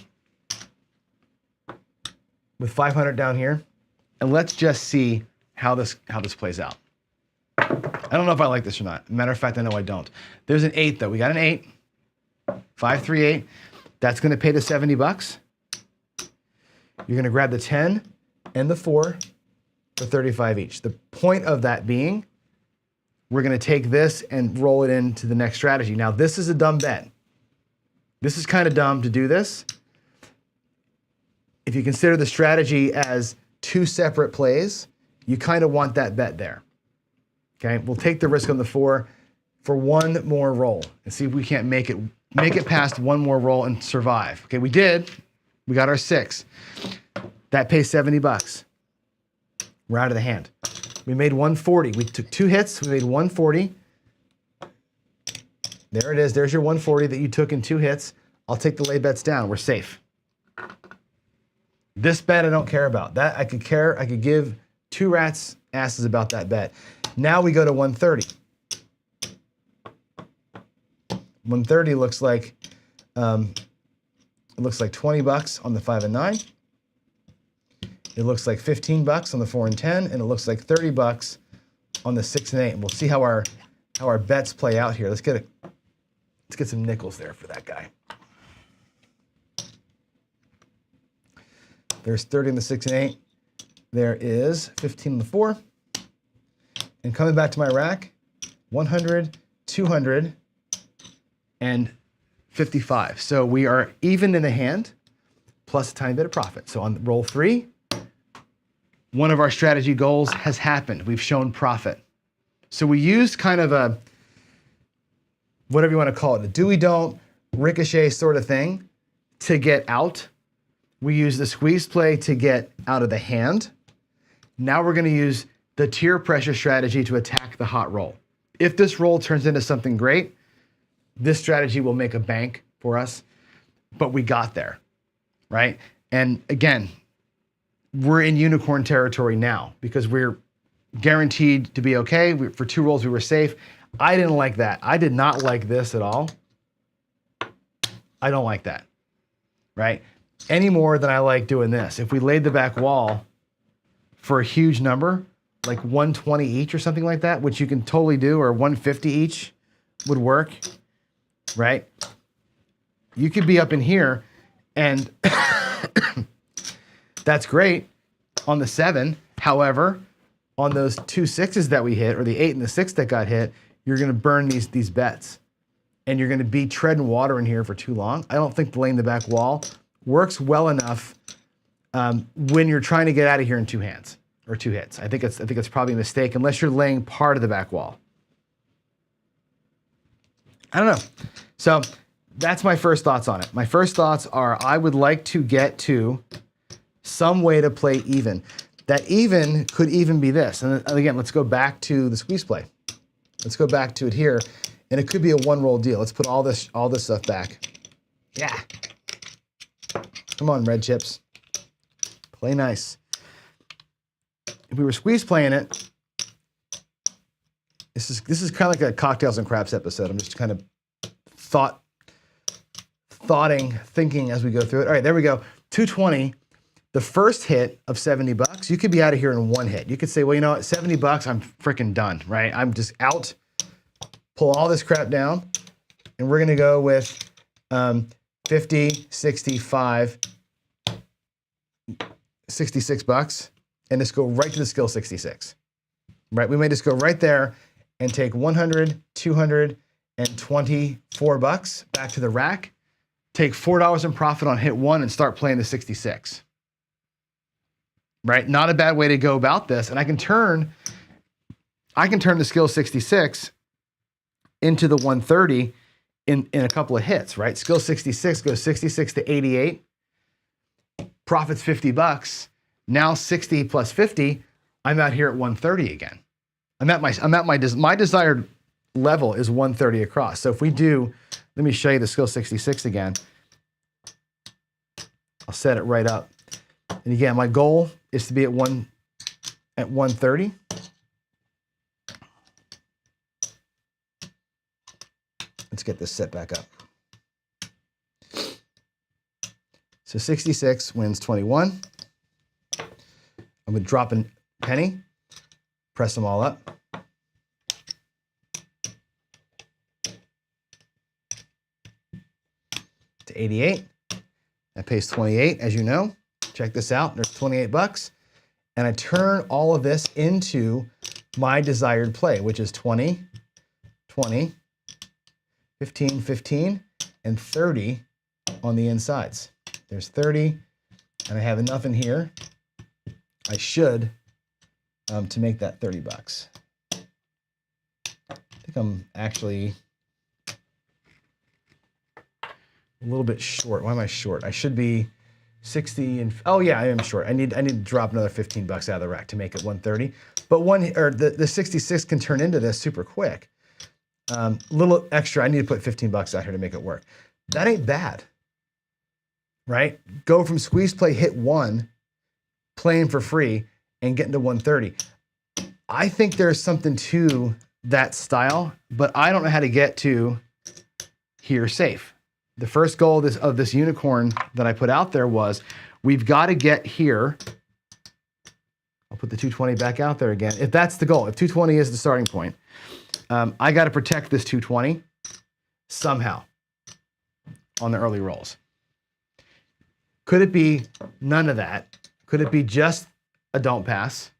with 500 down here. And let's just see how this plays out. I don't know if I like this or not. Matter of fact, I know I don't. There's an 8 though. We got an 8, 538. That's going to pay the 70 bucks. You're going to grab the 10 and the 4 for 35 each. The point of that being, we're going to take this and roll it into the next strategy. Now, this is a dumb bet. This is kind of dumb to do this. If you consider the strategy as 2 separate plays, you kind of want that bet there. Okay, we'll take the risk on the 4 for 1 more roll and see if we can't make it past 1 more roll and survive. Okay, we did. We got our 6. That pays 70 bucks. We're out of the hand. We made 140. We took 2 hits. We made 140. There it is. There's your 140 that you took in 2 hits. I'll take the lay bets down. We're safe. This bet I don't care about. That I could give 2 rats asses about that bet. Now we go to 130. 130 looks like it looks like 20 bucks on the 5 and 9. It looks like 15 bucks on the 4 and 10, and it looks like 30 bucks on the 6 and 8. And we'll see how our bets play out here. Let's get some nickels there for that guy. There's 30 on the 6 and 8. There is 15 on the 4. And coming back to my rack, 100, 200, and 55. So we are even in the hand, plus a tiny bit of profit. So on roll 3, one of our strategy goals has happened. We've shown profit. So we used kind of a, whatever you want to call it, a do-we-don't, ricochet sort of thing to get out. We used the squeeze play to get out of the hand. Now we're going to use the tier pressure strategy to attack the hot roll. If this roll turns into something great, this strategy will make a bank for us, but we got there, right? And again, we're in unicorn territory now because we're guaranteed to be okay. For 2 rolls, we were safe. I didn't like that. I did not like this at all. I don't like that, right? Any more than I like doing this. If we laid the back wall for a huge number, like 120 each or something like that, which you can totally do, or 150 each would work, right? You could be up in here and that's great on the 7. However, on those 2 6s that we hit, or the 8 and the 6 that got hit, you're going to burn these bets. And you're going to be treading water in here for too long. I don't think laying the back wall works well enough when you're trying to get out of here in 2 hands or 2 hits. I think it's probably a mistake unless you're laying part of the back wall. I don't know. So that's my first thoughts on it. My first thoughts are I would like to get to some way to play even. That even could even be this. And again, let's go back to the squeeze play. Let's go back to it here. And it could be a 1-roll deal. Let's put all this stuff back. Yeah. Come on, red chips. Play nice. If we were squeeze playing it, this is kind of like a cocktails and craps episode. I'm just kind of thinking as we go through it. All right, there we go. 220. The first hit of $70. You could be out of here in 1 hit. You could say, well, you know what, $70, I'm freaking done, right? I'm just out. Pull all this crap down, and we're gonna go with 50, 65, $66, and just go right to the skill 66. Right? We may just go right there and take 100, 224 bucks back to the rack, take $4 in profit on hit 1, and start playing the 66. Right? Not a bad way to go about this, and I can turn the skill 66 into the 130 in a couple of hits, right? Skill 66 goes 66 to 88, profits $50. Now 60 plus 50, I'm out here at 130 again. My desired level is 130 across. So if we do, let me show you the skill 66 again. I'll set it right up. And again, my goal is to be at 130. Let's get this set back up. So 66 wins 21. I'm going to drop a penny, press them all up. To 88. That pays 28, as you know. Check this out. There's 28 bucks. And I turn all of this into my desired play, which is 20, 20, 15, 15, and 30 on the insides. There's 30, and I have enough in here. I should to make that 30 bucks. I think I'm actually a little bit short. Why am I short? I should be 60 and oh yeah, I am short. I need to drop another 15 bucks out of the rack to make it 130. But the 66 can turn into this super quick. Little extra. I need to put 15 bucks out here to make it work. That ain't bad, right? Go from squeeze play, hit 1, playing for free, and getting to 130. I think there's something to that style, but I don't know how to get to here safe. The first goal of this unicorn that I put out there was we've got to get here. I'll put the 220 back out there again. If that's the goal, if 220 is the starting point, I got to protect this 220 somehow on the early rolls. Could it be none of that? Could it be just a don't pass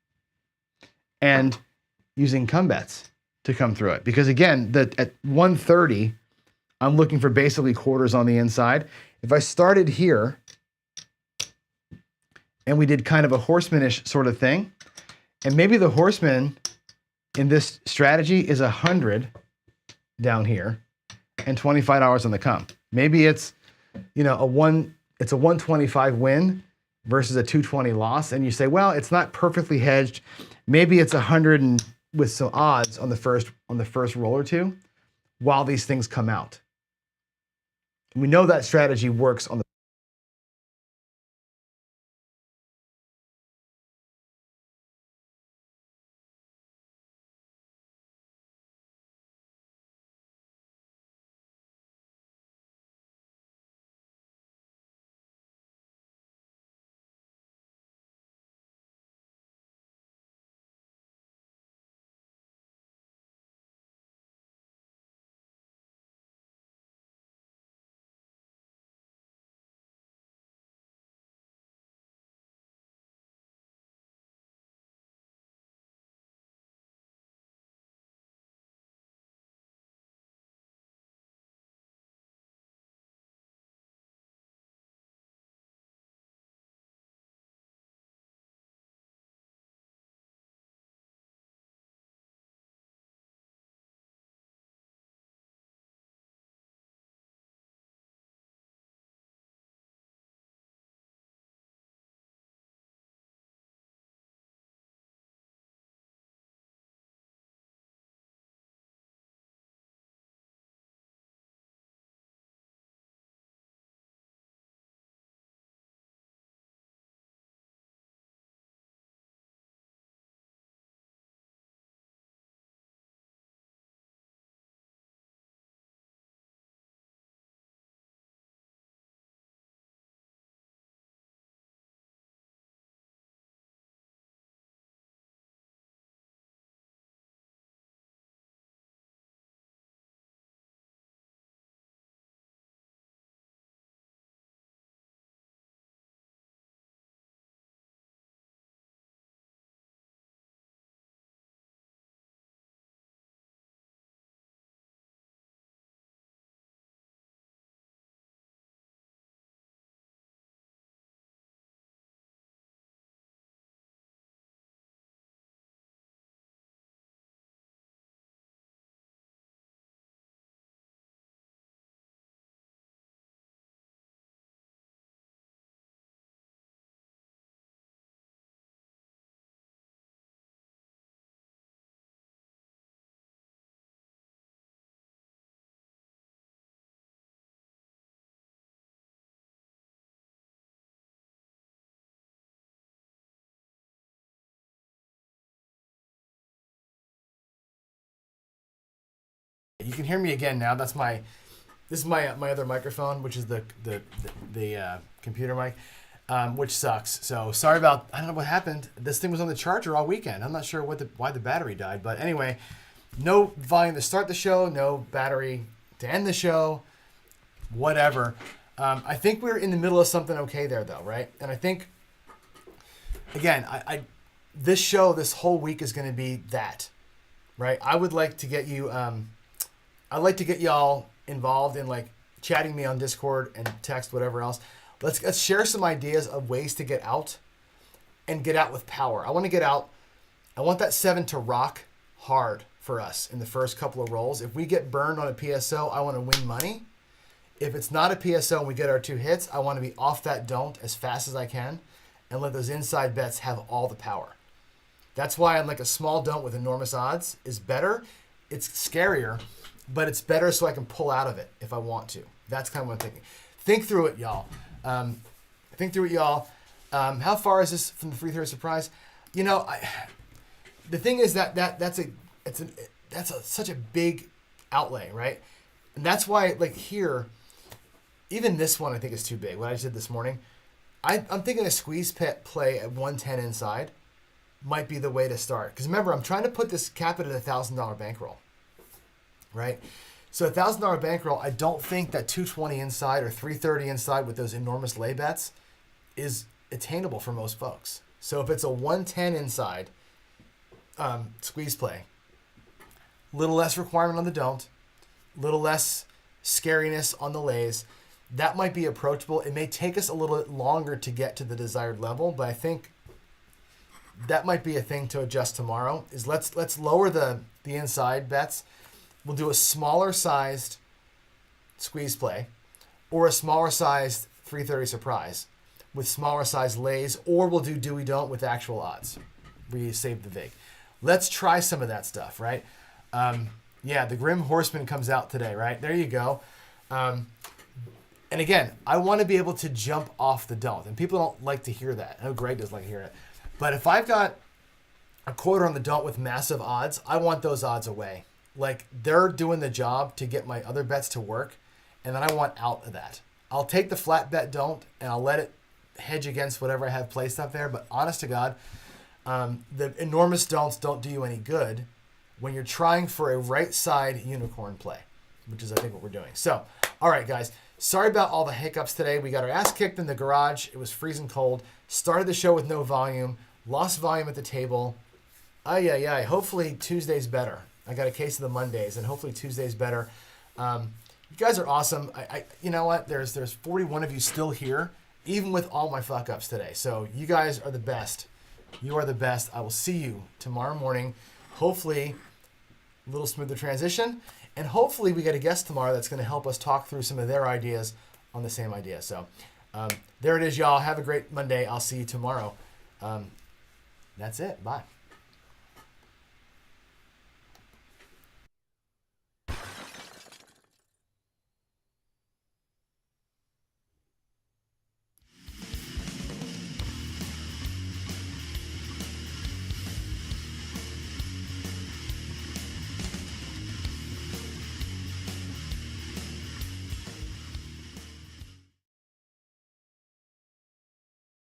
and using come bets to come through it? Because again, at 130, I'm looking for basically quarters on the inside. If I started here and we did kind of a horseman-ish sort of thing, and maybe the horseman in this strategy is 100 down here and $25 on the come. Maybe it's, it's a 125 win versus a 220 loss, and you say, well, it's not perfectly hedged. Maybe it's 100 and with some odds on the first roll or two while these things come out. We know that strategy works on the can hear me again now. This is my other microphone, which is the computer mic, which sucks. So sorry about, I don't know what happened. This thing was on the charger all weekend. I'm not sure why the battery died, but anyway, no volume to start the show, no battery to end the show, whatever. I think we're in the middle of something okay there though, right? And I think, again, this show this whole week is going to be that, right? I would like to get you, I'd like to get y'all involved in like chatting me on Discord and text, whatever else. Let's share some ideas of ways to get out and get out with power. I want to get out. I want that 7 to rock hard for us in the first couple of rolls. If we get burned on a PSO, I want to win money. If it's not a PSO and we get our 2 hits, I want to be off that don't as fast as I can and let those inside bets have all the power. That's why I'm like a small don't with enormous odds is better. It's scarier, but it's better so I can pull out of it if I want to. That's kind of what I'm thinking. Think through it, y'all. How far is this from the 330 surprise? You know, the thing is that's such a big outlay, right? And that's why, like here, even this one I think is too big. What I just did this morning, I'm thinking a squeeze play at 110 inside might be the way to start. Because remember, I'm trying to put this cap it at $1,000 bankroll, right? So $1,000 bankroll, I don't think that 220 inside or 330 inside with those enormous lay bets is attainable for most folks. So if it's a 110 inside squeeze play, little less requirement on the don't, little less scariness on the lays, that might be approachable. It may take us a little bit longer to get to the desired level, but I think that might be a thing to adjust tomorrow. Is let's lower the inside bets. We'll do a smaller sized squeeze play or a smaller sized 330 surprise with smaller sized lays, or we'll do we don't with actual odds. We save the vig. Let's try some of that stuff, right? Yeah, the Grim Horseman comes out today, right? There you go. And again, I want to be able to jump off the don't. And people don't like to hear that. I know Greg doesn't like to hear it. But if I've got a quarter on the don't with massive odds, I want those odds away. Like they're doing the job to get my other bets to work. And then I want out of that. I'll take the flat bet don't and I'll let it hedge against whatever I have placed up there. But honest to God, the enormous don'ts don't do you any good when you're trying for a right side unicorn play, which is I think what we're doing. So, all right, guys, sorry about all the hiccups today. We got our ass kicked in the garage. It was freezing cold. Started the show with no volume, lost volume at the table. Hopefully Tuesday's better. I got a case of the Mondays, and hopefully Tuesday's better. You guys are awesome. You know what? There's 41 of you still here, even with all my fuck ups today. So you guys are the best. You are the best. I will see you tomorrow morning. Hopefully, a little smoother transition. And hopefully we get a guest tomorrow that's going to help us talk through some of their ideas on the same idea. So there it is, y'all. Have a great Monday. I'll see you tomorrow. That's it. Bye.